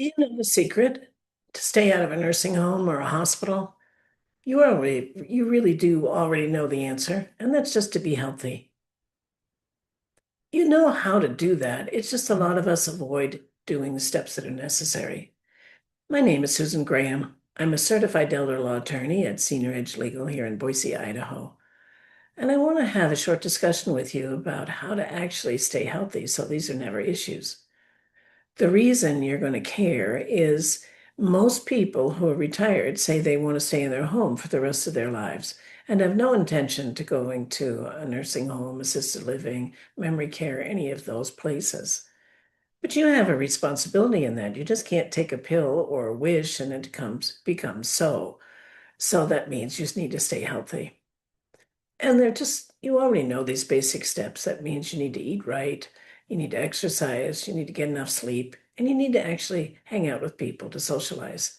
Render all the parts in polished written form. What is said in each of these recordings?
Do you know the secret to stay out of a nursing home or a hospital? You really do already know the answer, and that's just to be healthy. You know how to do that. It's just a lot of us avoid doing the steps that are necessary. My name is Susan Graham. I'm a certified elder law attorney at Senior Edge Legal here in Boise, Idaho. And I want to have a short discussion with you about how to actually stay healthy so these are never issues. The reason you're going to care is most people who are retired say they want to stay in their home for the rest of their lives and have no intention to going to a nursing home, assisted living, memory care, any of those places. But you have a responsibility in that. You just can't take a pill or a wish and it becomes so. So that means you just need to stay healthy. And you already know these basic steps. That means you need to eat right, you need to exercise, you need to get enough sleep, and you need to actually hang out with people to socialize.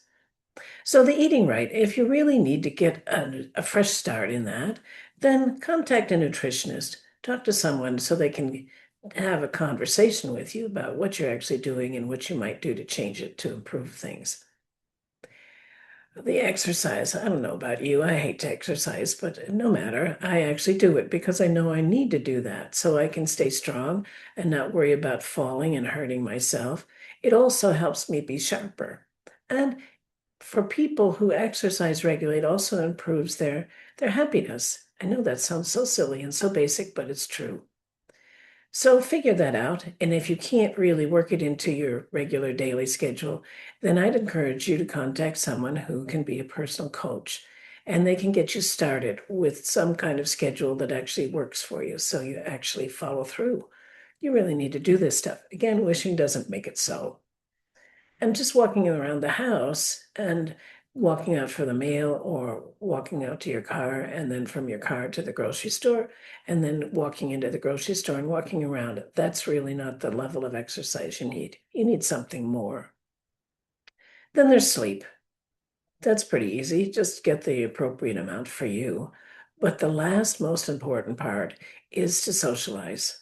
So, the eating right, if you really need to get a fresh start in that, then contact a nutritionist. Talk to someone so they can have a conversation with you about what you're actually doing and what you might do to change it to improve things. The exercise, I don't know about you. I hate to exercise, but no matter. I actually do it because I know I need to do that so I can stay strong and not worry about falling and hurting myself. It also helps me be sharper. And for people who exercise regularly, it also improves their happiness. I know that sounds so silly and so basic, but it's true. So figure that out. And if you can't really work it into your regular daily schedule, then I'd encourage you to contact someone who can be a personal coach and they can get you started with some kind of schedule that actually works for you so you actually follow through. You really need to do this stuff. Again, wishing doesn't make it so. And just walking around the house and walking out for the mail or walking out to your car and then from your car to the grocery store and then walking into the grocery store and walking around, that's really not the level of exercise you need. You need something more. Then there's sleep. That's pretty easy. Just get the appropriate amount for you. But the last most important part is to socialize.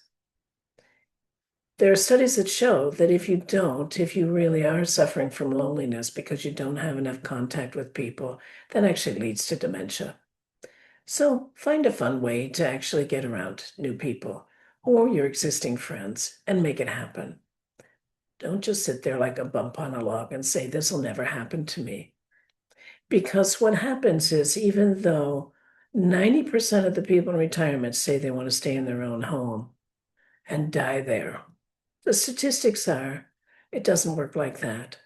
There are studies that show that if you really are suffering from loneliness because you don't have enough contact with people, that actually leads to dementia. So find a fun way to actually get around new people or your existing friends and make it happen. Don't just sit there like a bump on a log and say, this will never happen to me. Because what happens is, even though 90% of the people in retirement say they want to stay in their own home and die there, the statistics are it doesn't work like that.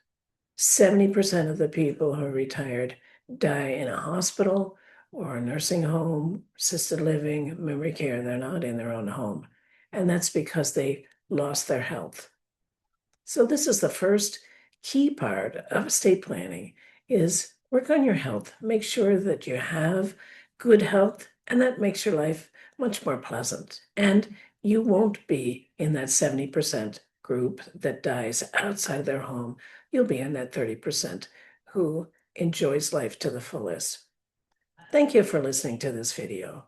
70% of the people who are retired die in a hospital or a nursing home, assisted living, memory care. They're not in their own home. And that's because they lost their health. So this is the first key part of estate planning is work on your health. Make sure that you have good health, and that makes your life much more pleasant. And you won't be in that 70% group that dies outside of their home. You'll be in that 30% who enjoys life to the fullest. Thank you for listening to this video.